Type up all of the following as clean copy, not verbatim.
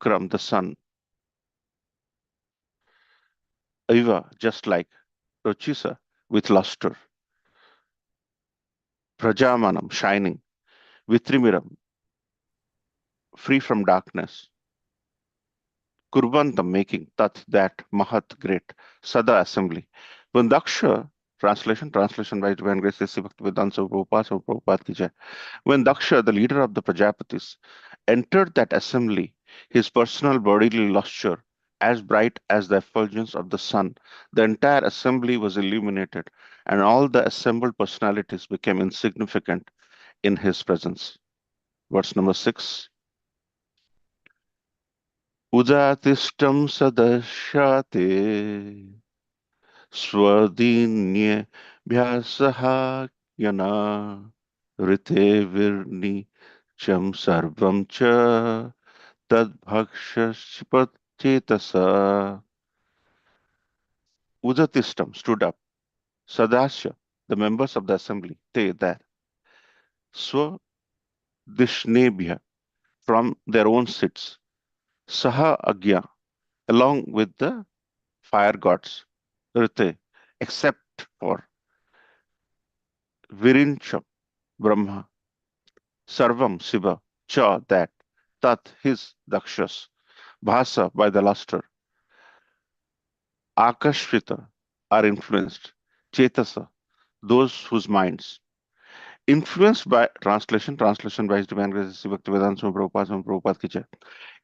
Shukram, the sun, Iva, just like Rochisa, with luster, Prajamanam, shining, Vitrimiram, free from darkness, Kurbantam, making, Tat, that, Mahat, great, Sada, assembly. When Daksha, translation by Divine Grace, S.C. Bhaktivedanta Prabhupada ki jai. When Daksha, the leader of the Prajapatis, entered that assembly, his personal bodily lustre, as bright as the effulgence of the sun, the entire assembly was illuminated, and all the assembled personalities became insignificant in his presence. Verse number 6. Udatishtam sadashyate swadinye vyasahayana rite virni cham sarvam cha tad bhakshashpatchetasa. Udatistam stood up. Sadasya, the members of the assembly, they there. Swadishnebhya, from their own seats. Saha Agya, along with the fire gods. Rite, except for Virincham, Brahma. Sarvam, Shiva. Cha, that. Tat, his, Dakshas. Bhasa, by the luster. Akashvita, are influenced. Chetasa, those whose minds. Influenced by translation by His Divine Grace Sri Bhaktivedanta Swami Prabhupada ki jai.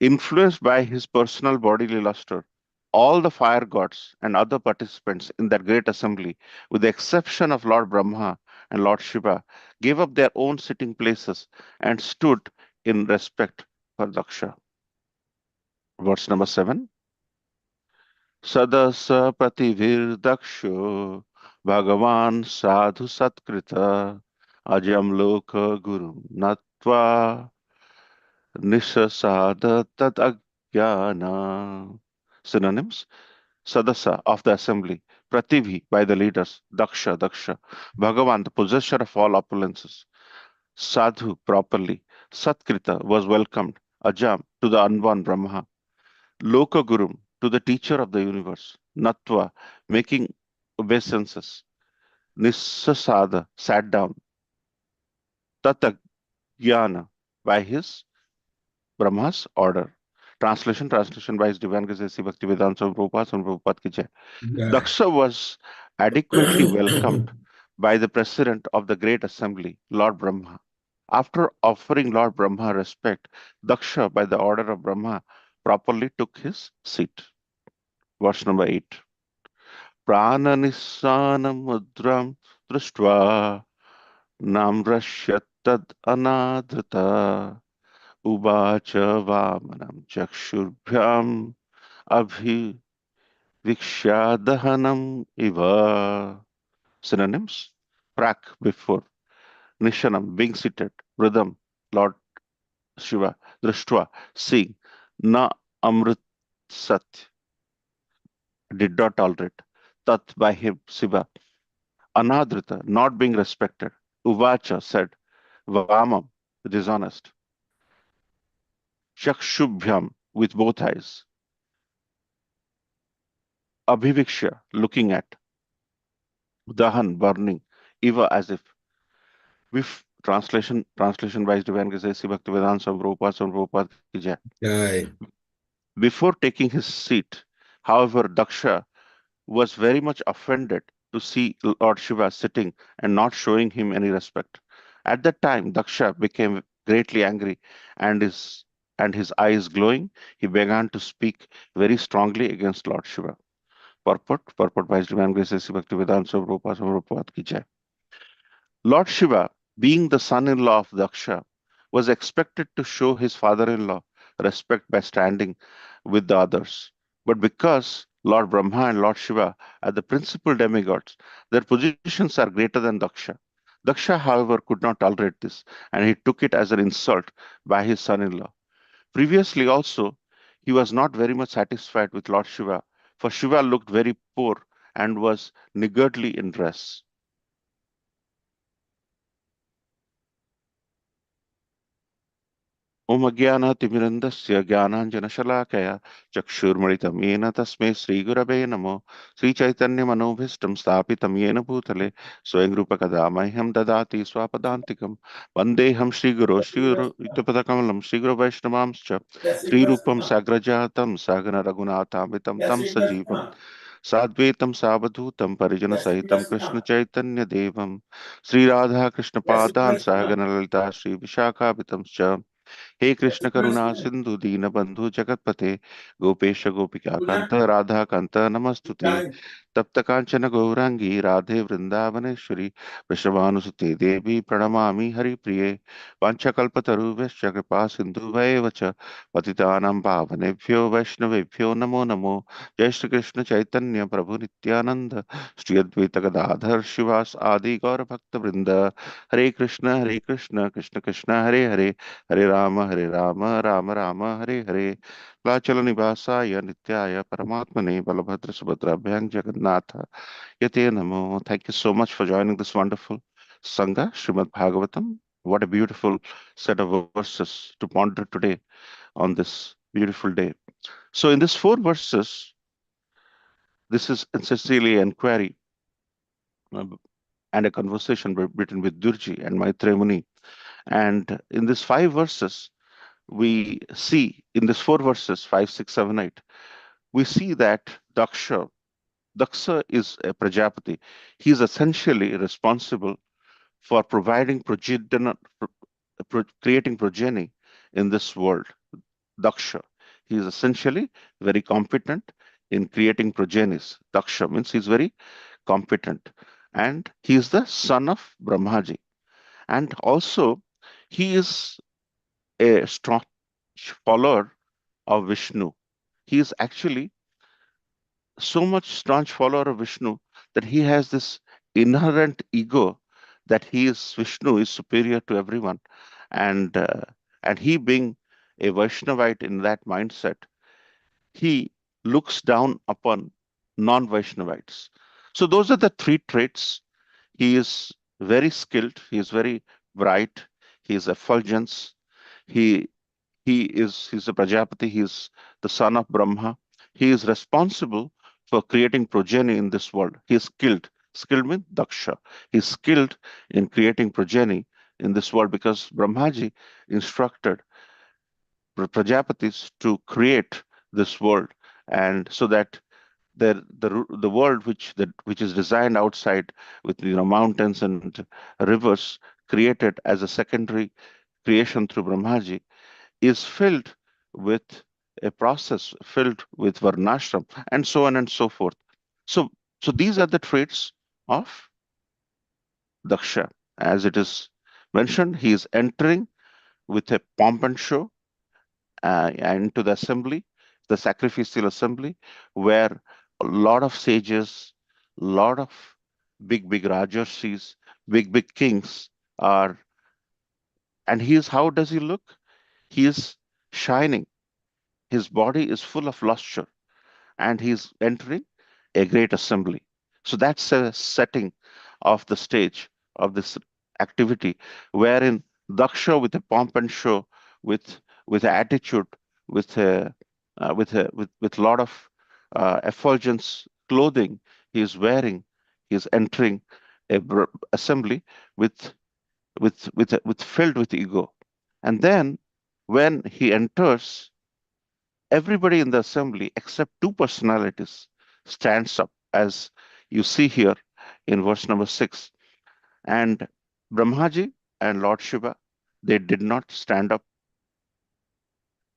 Influenced by his personal bodily luster, all the fire gods and other participants in that great assembly, with the exception of Lord Brahma and Lord Shiva, gave up their own sitting places and stood in respect for Daksha. Verse number 7. Sadasa prativir daksho Bhagavan sadhu satkrita ajam loka guru natva nishasada tad ajnana. Synonyms: Sadasa, of the assembly, Prativhi, by the leaders, Daksha, Bhagavan, the possessor of all opulences, Sadhu, properly, Satkrita, was welcomed, Ajam, to the unborn Brahma, Loka Gurum, to the teacher of the universe, Natva, making obeisances, Nissasada, sat down, Tatagyana, by his Brahma's order. Translation by His Divine Grace A.C. Bhaktivedanta Swami Prabhupada ki jai. Yeah. Daksha was adequately welcomed by the president of the great assembly, Lord Brahma. After offering Lord Brahma respect, Daksha, by the order of Brahma, properly took his seat. Verse number 8. Prananissanam mudram društva namrashyat tad anadrita uvacha vamanam chakshurбhyam abhivikshadahanam iva. Synonyms: Prak, before; Nishanam, being seated; Vridam, Lord Shiva; Drishtva, seeing; Na Amrit Sat, did not tolerate; Tat, by him, Shiva; Anadrita, not being respected; Uvacha, said; Vamam, dishonest; Chakshubhyam, with both eyes; Abhiviksha, looking at; Dahan, burning; Eva, as if. With translation by His Divine Grace A.C. Bhaktivedanta Swami Prabhupada ki jai. Right. Before taking his seat, however, Daksha was very much offended to see Lord Shiva sitting and not showing him any respect. At that time, Daksha became greatly angry, and his eyes glowing, he began to speak very strongly against Lord Shiva. Purport by His Divine Grace A.C. Bhaktivedanta Swami Prabhupada ki jai. Lord Shiva, being the son-in-law of Daksha, was expected to show his father-in-law respect by standing with the others. But because Lord Brahma and Lord Shiva are the principal demigods, their positions are greater than Daksha. Daksha, however, could not tolerate this, and he took it as an insult by his son-in-law. Previously also, he was not very much satisfied with Lord Shiva, for Shiva looked very poor and was niggardly in dress. ॐ अज्ञानातिमिरन्दस्य ज्ञानाञ्जनशलाकया चक्षुर्मणितं येन तस्मै श्रीगुरवे नमो श्रीचैतन्यमनोभीष्टं स्थापितं येन भूतले स्वयं रूपकदा मह्यं ददाति स्वापदान्तिकं वन्देऽहं श्रीगुरो श्रीयुतपदकमलं श्रीगुरो वैष्णवांश्च श्रीरूपं साग्रजातं सागररघुनाथामितं तं सजीवं साद्वैतं सावधूतं परिजनसहितं कृष्णचैतन्यदेवं श्रीराधाकृष्णपादान् सहगणललिता श्रीविशाखापितं च हे कृष्ण करुणा सिंधु दीन बंधु जगतपते गोपेश गोपिका कांत राधा कांत नमस्तुते तप्त कांचन गौरांगी राधे वृंदावनेश्वरी वृषभानुसुते देवी प्रणमामि हरिप्रिये वाञ्छकल्पतरुभ्यश्च कृपा सिन्धुभैव च पतितानां पावनेभ्यो वैष्णवेभ्यो नमो नमो जय श्री कृष्ण चैतन्य प्रभु नित्यानंद श्री अद्वैत गदाधर शिवास आदि गौर भक्त वृंद हरे कृष्ण कृष्ण कृष्ण हरे हरे हरे राम राम राम हरे हरे कुलाचल निवासाय नित्याय परमात्मने Balabhadra सुभद्राभ्यां Jagannath yate namo. Thank you so much for joining this wonderful Sangha, Srimad Bhagavatam. What a beautiful set of verses to ponder today on this beautiful day. So, in these four verses, this is essentially an inquiry uh, and a conversation written with Durji and Maitreya Muni. And in these five verses, we see in these four verses, 5, 6, 7, 8, we see that Daksha is a Prajapati. He is essentially responsible for providing creating progeny in this world. Daksha. He is essentially very competent in creating progenies. Daksha means he is very competent. And he is the son of Brahmaji. And also, he is a strong follower of Vishnu. He is actually so much staunch follower of Vishnu that he has this inherent ego that he is Vishnu is superior to everyone, and uh, and he being a Vaishnavite in that mindset, he looks down upon non-Vaishnavites. So those are the three traits. He is very skilled. He is very bright. He is effulgence. He he's a Prajapati, he is the son of Brahma. He is responsible for creating progeny in this world. He is skilled. Skilled means daksha. He is skilled in creating progeny in this world because Brahmaji instructed Prajapatis to create this world, and so that the world which is designed outside with mountains and rivers created as a secondary creation through Brahmaji is filled with a process filled with varnashram and so on and so forth. So, so these are the traits of Daksha. As it is mentioned, he is entering with a pomp and show into the assembly, the sacrificial assembly, where a lot of sages, a lot of big rajarshis, big kings are, and he is, how does he look? He is shining. His body is full of luster and he's entering a great assembly. So that's a setting of the stage of this activity, wherein Daksha with a pomp and show, with attitude, with a with lot of effulgence clothing he is wearing, he is entering a assembly with with filled with ego, and then when he enters, everybody in the assembly except two personalities stands up, as you see here in verse number 6. And Brahmaji and Lord Shiva, they did not stand up.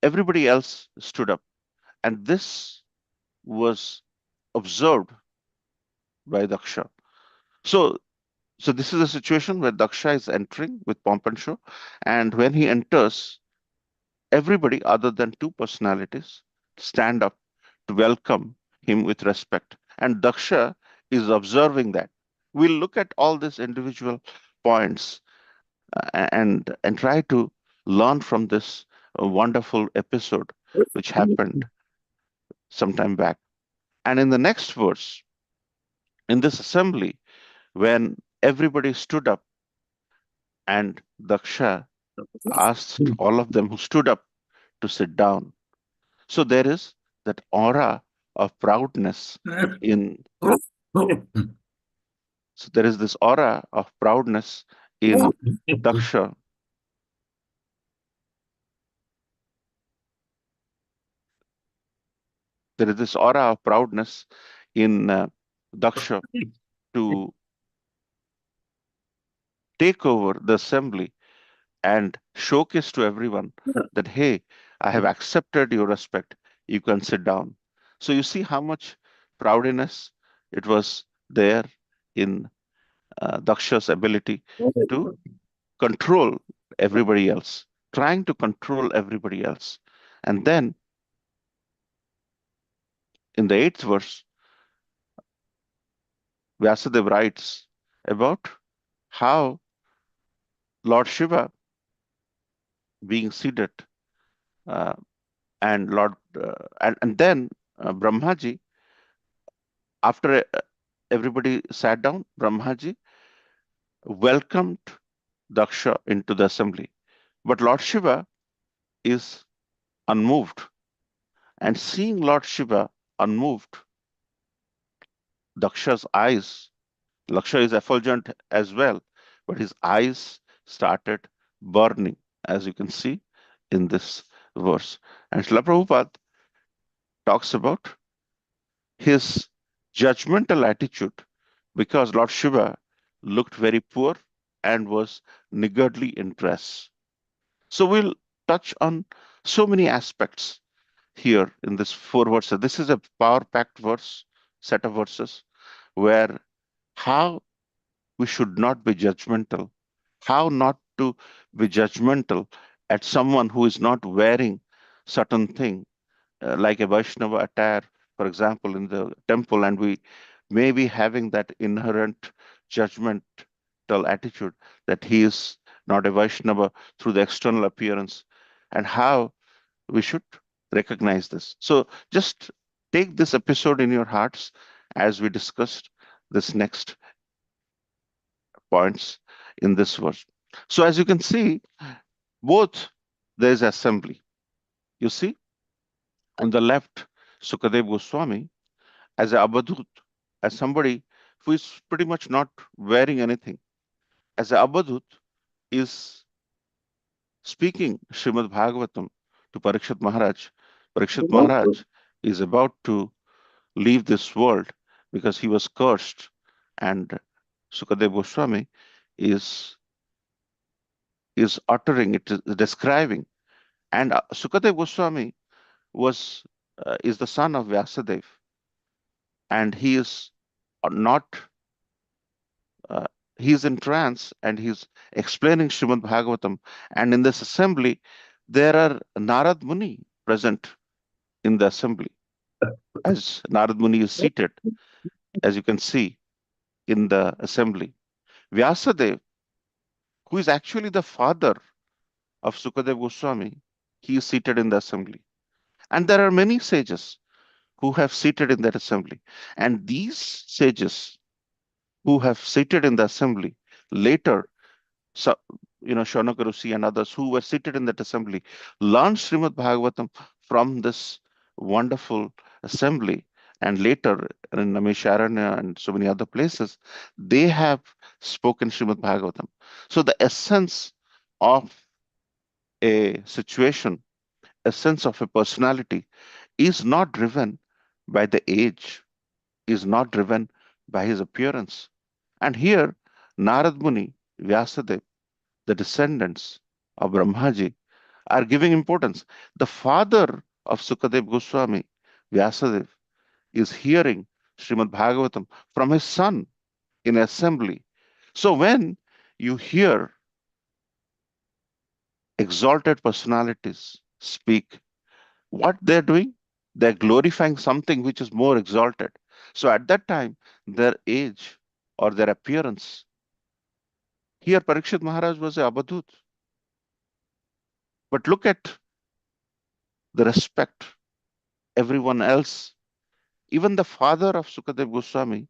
Everybody else stood up. And this was observed by Daksha. So, so this is a situation where Daksha is entering with pomp and show. And when he enters, everybody other than two personalities stand up to welcome him with respect. And Daksha is observing that. We'll look at all these individual points and try to learn from this wonderful episode which happened some time back. And in the next verse, in this assembly, when everybody stood up and Daksha asked all of them who stood up to sit down. So there is that aura of proudness in so there is this aura of proudness in Daksha. There is this aura of proudness in Daksha to take over the assembly and showcase to everyone that, hey, I have accepted your respect. You can sit down. So you see how much proudness it was there in Daksha's ability to control everybody else, trying to control everybody else. And then in the eighth verse, Vyasadeva writes about how Lord Shiva being seated uh, and and then Brahmaji, after everybody sat down, Brahmaji welcomed Daksha into the assembly. But Lord Shiva is unmoved. And seeing Lord Shiva unmoved, Daksha's eyes, Laksha is effulgent as well, but his eyes started burning, as you can see in this verse. And Srila Prabhupada talks about his judgmental attitude because Lord Shiva looked very poor and was niggardly in dress. So we'll touch on so many aspects here in this four verses. This is a power-packed verse, set of verses, where how we should not be judgmental, how not to be judgmental at someone who is not wearing certain thing, like a Vaishnava attire, for example, in the temple, and we may be having that inherent judgmental attitude that he is not a Vaishnava through the external appearance, and how we should recognize this. So just take this episode in your hearts as we discussed this next points in this verse. So as you can see, both there is assembly. You see, on the left, Sukadev Goswami as a Abadhut, as somebody who is pretty much not wearing anything, as a Abadhut is speaking Srimad Bhagavatam to Parikshit Maharaj. Parikshit Maharaj is about to leave this world because he was cursed, and Sukadev Goswami is uttering it, is describing. And Sukadev Goswami was is the son of Vyasadeva, and he is not uh, he's in trance and he's explaining Srimad Bhagavatam. And in this assembly, there are Narad Muni present in the assembly, as Narad Muni is seated, as you can see in the assembly. Vyasadeva, who is actually the father of Sukadev Goswami, he is seated in the assembly. And there are many sages who have seated in that assembly. And these sages who have seated in the assembly later, so, Shonaka Rusi and others who were seated in that assembly, learned Srimad Bhagavatam from this wonderful assembly. And later in Namisharanya and so many other places, they have spoken Srimad Bhagavatam. So the essence of a situation, essence of a personality is not driven by the age, is not driven by his appearance. And here, Narad Muni, Vyasadeva, the descendants of Brahmaji, are giving importance. The father of Sukadev Goswami, Vyasadeva, is hearing Srimad Bhagavatam from his son in assembly. So when you hear exalted personalities speak, what they're doing, they're glorifying something which is more exalted. So at that time, their age or their appearance, here Parikshit Maharaj was a Abadut. But look at the respect everyone else, even the father of Sukadev Goswami,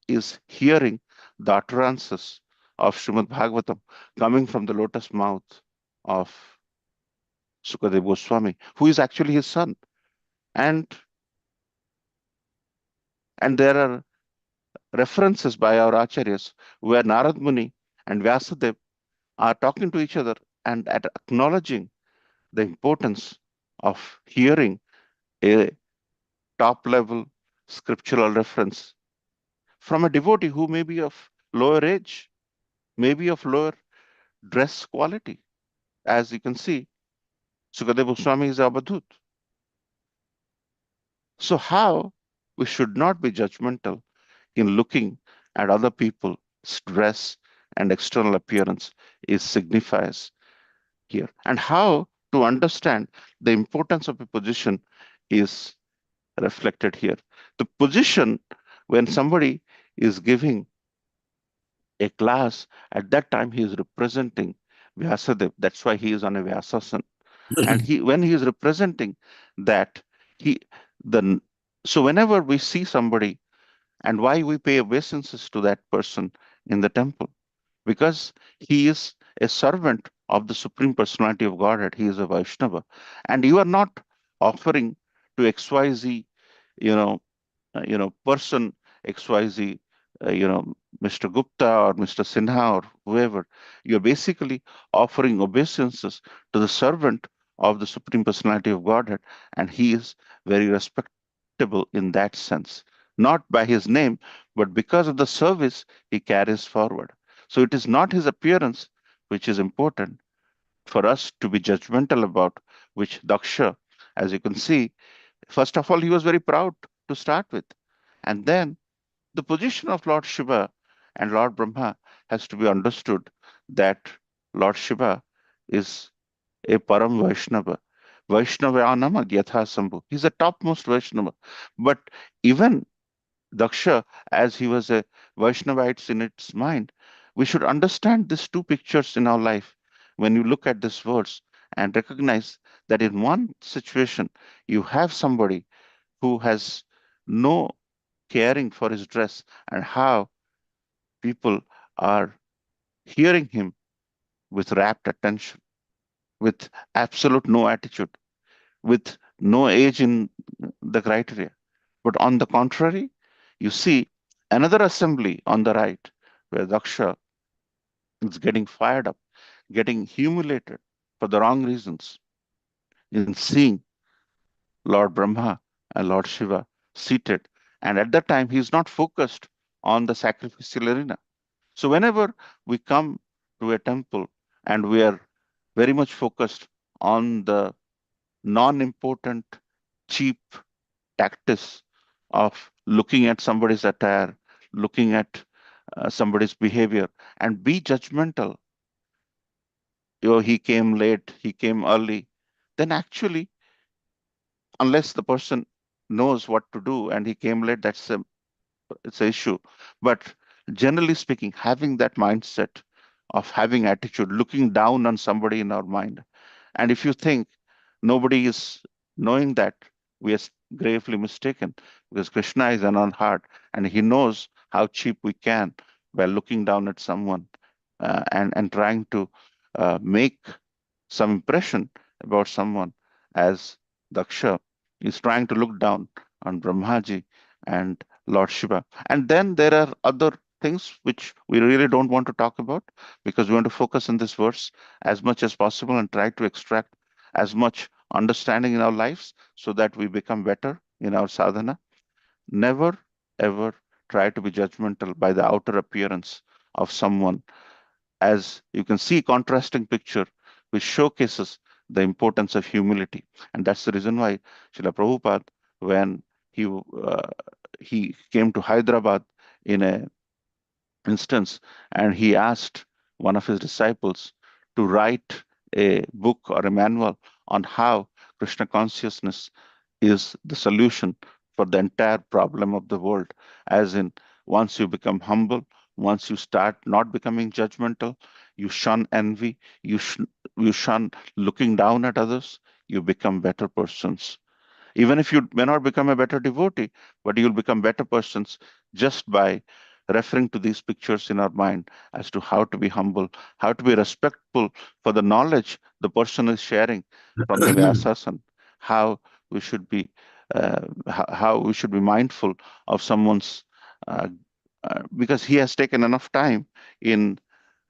is hearing the utterances of Srimad Bhagavatam coming from the lotus mouth. of Sukadeva Goswami, who is actually his son. And there are references by our acharyas where Narad Muni and Vyasadeva are talking to each other and at acknowledging the importance of hearing a top level scriptural reference from a devotee who may be of lower age, maybe of lower dress quality. As you can see, Sukadeva Goswami is Abadhut. So, how we should not be judgmental in looking at other people's dress and external appearance is signifies here. And how to understand the importance of a position is reflected here. The position, when somebody is giving a class, at that time he is representing Vyasadeva. That's why he is on a Vyasasan. And when he is representing that, he the so whenever we see somebody, and why we pay obeisances to that person in the temple, because he is a servant of the Supreme Personality of Godhead. He is a Vaishnava, and you are not offering to XYZ, you know, person XYZ, Mr. Gupta or Mr. Sinha or whoever. You're basically offering obeisances to the servant of the Supreme Personality of Godhead, and he is very respectable in that sense, not by his name, but because of the service he carries forward. So it is not his appearance which is important for us to be judgmental about, which Daksha, as you can see, first of all, he was very proud to start with. And then the position of Lord Shiva and Lord Brahma has to be understood that Lord Shiva is a Param Vaishnava. Vaishnavanama Yatha Sambhu. He's the topmost Vaishnava. But even Daksha, as he was a Vaishnavite in its mind, we should understand these two pictures in our life when you look at this verse and recognize that in one situation you have somebody who has no caring for his dress and how people are hearing him with rapt attention, with absolute no attitude, with no age in the criteria. But on the contrary, you see another assembly on the right where Daksha is getting fired up, getting humiliated for the wrong reasons in seeing Lord Brahma and Lord Shiva seated. And at that time, he is not focused on the sacrificial arena. So, whenever we come to a temple and we are very much focused on the non important, cheap tactics of looking at somebody's attire, looking at somebody's behavior, and be judgmental, he came late, he came early, then actually, unless the person knows what to do and he came late, it's an issue. But generally speaking, having that mindset of having attitude, looking down on somebody in our mind. And if you think nobody is knowing that, we are gravely mistaken, because Krishna is an unheard and he knows how cheap we can by looking down at someone and trying to make some impression about someone, as Daksha is trying to look down on Brahmaji and Lord Shiva. And then there are other things which we really don't want to talk about, because we want to focus on this verse as much as possible and try to extract as much understanding in our lives so that we become better in our sadhana. Never ever try to be judgmental by the outer appearance of someone. As you can see, contrasting picture which showcases the importance of humility. And that's the reason why Srila Prabhupada, when he came to Hyderabad in a instance, and he asked one of his disciples to write a book or a manual on how Krishna consciousness is the solution for the entire problem of the world. As in, once you become humble, once you start not becoming judgmental, you shun envy, you shun looking down at others, you become better persons. Even if you may not become a better devotee, but you'll become better persons just by referring to these pictures in our mind as to how to be humble, how to be respectful for the knowledge the person is sharing from the Vyasas, and how we should be how we should be mindful of someone's because he has taken enough time in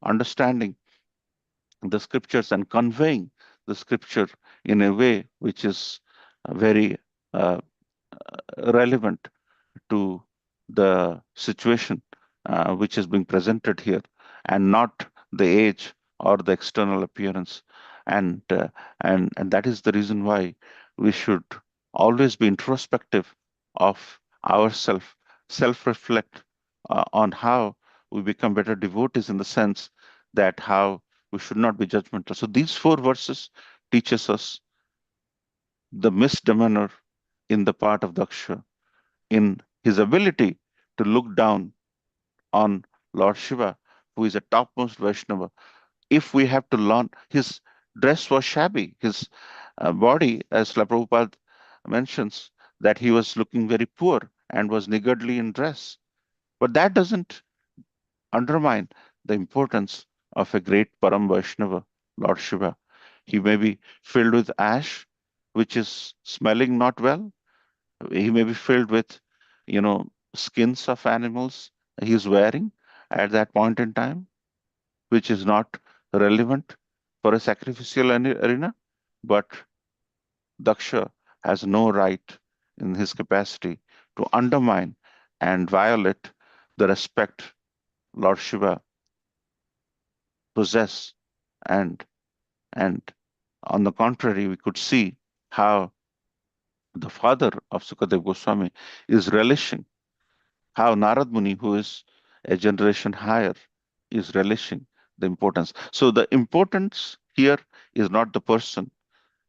understanding the scriptures and conveying the scripture in a way which is very uh, relevant to the situation which is being presented here, and not the age or the external appearance. And and that is the reason why we should always be introspective of ourselves, self-reflect on how we become better devotees, in the sense that how we should not be judgmental. So these four verses teaches us the misdemeanor in the part of Daksha, in his ability to look down on Lord Shiva, who is a topmost Vaishnava. If we have to learn, his dress was shabby, his body, as La Prabhupada mentions, that he was looking very poor and was niggardly in dress. But that doesn't undermine the importance of a great Param Vaishnava, Lord Shiva. He may be filled with ash, which is smelling not well. He may be filled with, skins of animals he's wearing at that point in time, which is not relevant for a sacrificial arena. But Daksha has no right in his capacity to undermine and violate the respect Lord Shiva possess. And and on the contrary, we could see how the father of Sukadev Goswami is relishing, how Narad Muni, who is a generation higher, is relishing the importance. So the importance here is not the person,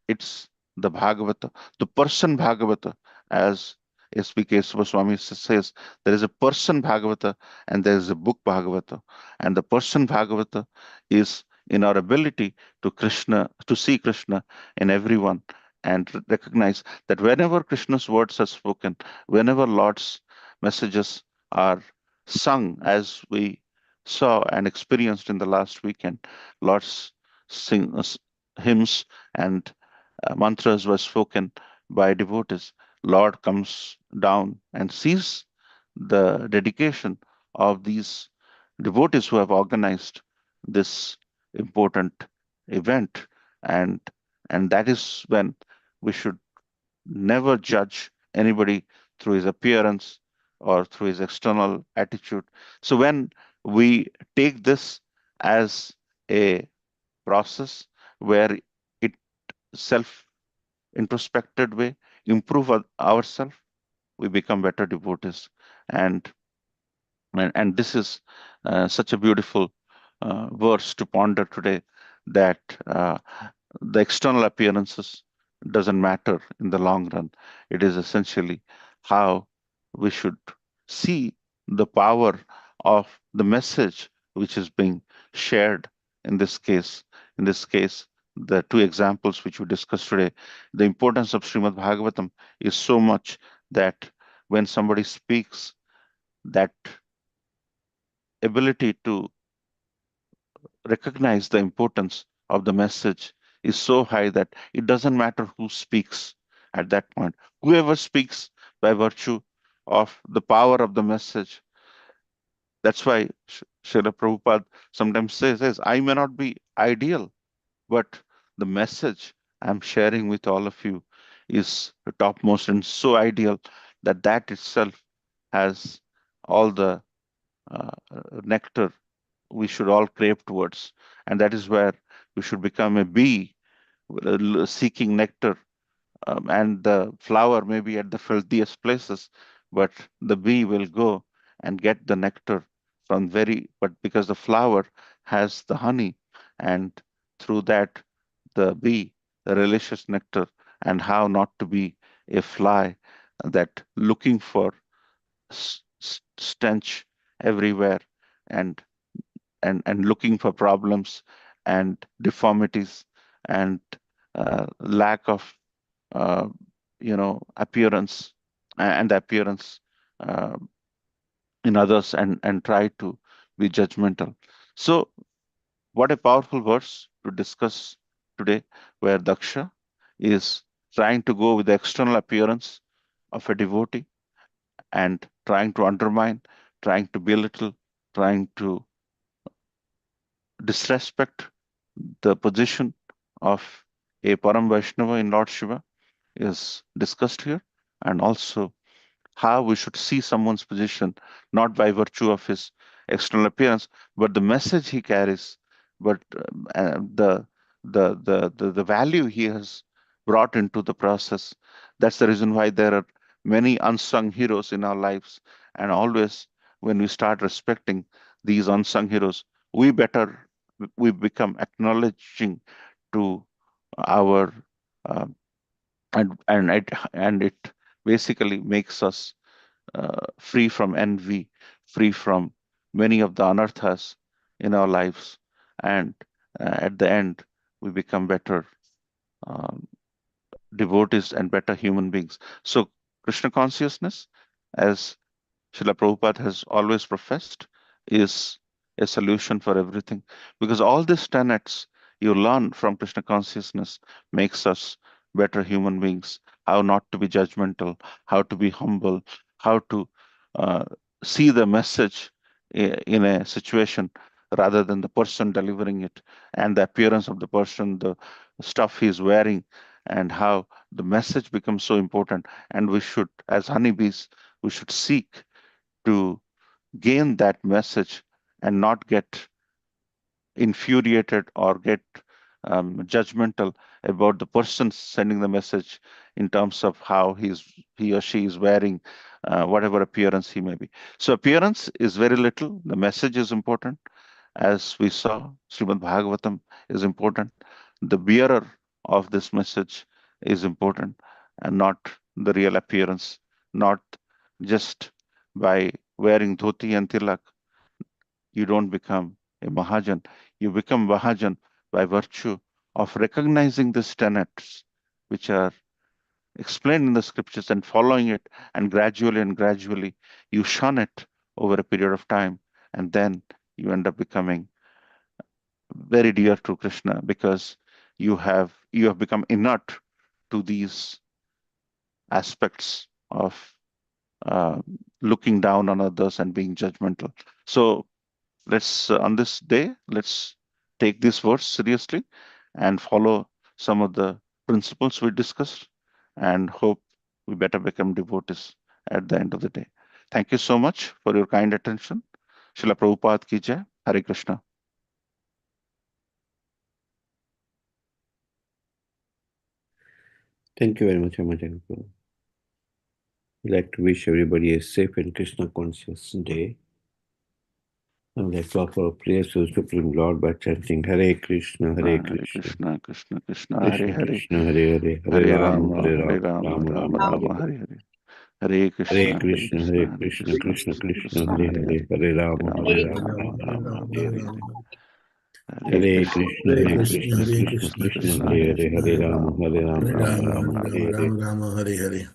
it's the Bhagavata, the person Bhagavata, as S.P.K. Swami says, there is a person Bhagavata and there is a book Bhagavata. And the person Bhagavata is in our ability to see Krishna in everyone, and recognize that whenever Krishna's words are spoken, whenever Lord's messages are sung, as we saw and experienced in the last weekend, Lord's sing, hymns and mantras were spoken by devotees. Lord comes down and sees the dedication of these devotees who have organized this important event, and that is when we should never judge anybody through his appearance or through his external attitude. So when we take this as a process where it self introspected way, improve ourselves, we become better devotees. And and this is such a beautiful verse to ponder today, that the external appearances doesn't matter in the long run. It is essentially how we should see the power of the message which is being shared in this case. In this case, the two examples which we discussed today, the importance of Srimad Bhagavatam is so much that when somebody speaks, that ability to recognize the importance of the message is so high that it doesn't matter who speaks at that point. Whoever speaks by virtue of the power of the message. That's why Srila Prabhupada sometimes says, I may not be ideal, but the message I'm sharing with all of you is topmost and so ideal that that itself has all the uh, nectar we should all crave towards. And that is where we should become a bee seeking nectar. And the flower may be at the filthiest places, but the bee will go and get the nectar but because the flower has the honey, and through that, the bee, the delicious nectar, and how not to be a fly that looking for stench everywhere, and and looking for problems and deformities and lack of appearance, and appearance uh, in others and try to be judgmental. So, what a powerful verse to discuss today, where Daksha is trying to go with the external appearance of a devotee and trying to undermine, trying to belittle, trying to disrespect the position of a Param Vaishnava in Lord Shiva is discussed here, and also how we should see someone's position not by virtue of his external appearance, but the message he carries, but the value he has brought into the process. That's the reason why there are many unsung heroes in our lives, and always when we start respecting these unsung heroes, we better we become acknowledging to our uh, and it basically makes us free from envy, free from many of the anarthas in our lives, and at the end, we become better um, devotees and better human beings. So, Krishna consciousness, as Srila Prabhupada has always professed, is a solution for everything. Because all these tenets you learn from Krishna consciousness makes us better human beings. How not to be judgmental, how to be humble, how to uh, see the message in a situation rather than the person delivering it, and the appearance of the person, the stuff he's wearing, and how the message becomes so important. And we should, as honeybees, we should seek to gain that message and not get infuriated or get judgmental about the person sending the message in terms of how he or she is wearing whatever appearance he may be. So appearance is very little. The message is important. As we saw, Srimad Bhagavatam is important. The bearer of this message is important, and not the real appearance, not just by wearing dhoti and tilak, you don't become a Mahajan. You become Mahajan by virtue of recognizing these tenets, which are explained in the scriptures, and following it, and gradually you shun it over a period of time, and then you end up becoming very dear to Krishna because you have become inert to these aspects of uh, looking down on others and being judgmental. So let's on this day, let's take this verse seriously and follow some of the principles we discussed, and hope we better become devotees at the end of the day. Thank you so much for your kind attention. Srila Prabhupada ki jai. Hare Krishna. Thank you very much, Amajanku. I'd like to wish everybody a safe and Krishna conscious day. I would like to offer prayers to the Supreme Lord by chanting Hare Krishna, Hare Hare Krishna, Krishna, Krishna Krishna, Hare Krishna Hare, Krishna, Hare Hare, Hare Hare Rama, Rama, Hare Hare Rama, Rama, Rama Rama Rama, Hare Rama, Hare. Hare Hare. Hare Hare Krishna, Hare Krishna, Krishna, Hare Hare Krishna, Krishna, Krishna Krishna, Krishna Hare Hare Hare, Hare, Hare Rama, Rama Hare Rama, Rama, Rama Rama Rama, Rama, Hare Hare Hare. Hare. Hare Hare Krishna, Krishna, Hare Hare Krishna, Krishna, Krishna Krishna Krishna, Krishna, Krishna Hare Hare Hare, Hare Hare, Rama, Rama Hare Rama, Rama, Rama Rama Rama, Rama, Hare Hare Hare. Hare. Rama Hare Hare.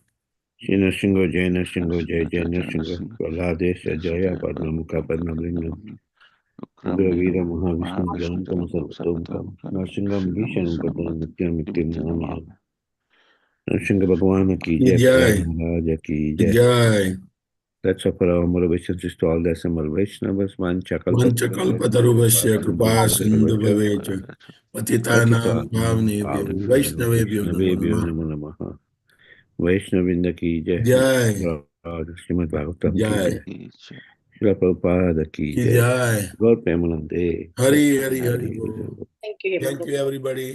Shino Shingo, Jaina Shingo, Jai Narasimha Jaina Jaya Shingo, Jaya Praladesha Jaya Jaya Padmamuka Padmabrinam, Ukram Ugra Veera Veeram Mahavishnu Mahavishnu Jalantam Jalantam Sarvatomukam, Sarvatam Narsingam Shinam Bhishanam Padam Sanam Nityam Nityam Nitya Namami. Namami. Narsingha Bhagwan ki Ki Jai, Prahlad Jai, Maharaj ki Ki Jai. Jai. Let's offer our more wishes to all the assembled Vaishnavas, Vanchakalpatarubhasya kripa sindhu bhavecha. Patitanam pavnebhyo Vaishnavebhyo namo Vaishnavebhyo namah. Namo Namaha. Vaishnavinda ki Jai, Jai, Srimad Bhagavatam ki Jai, Jai, Srila Prabhupada ki Ki Jai, Jai. Gaur Premanande, Hari Hari Hari Hari Bol. Hari. Thank you everybody.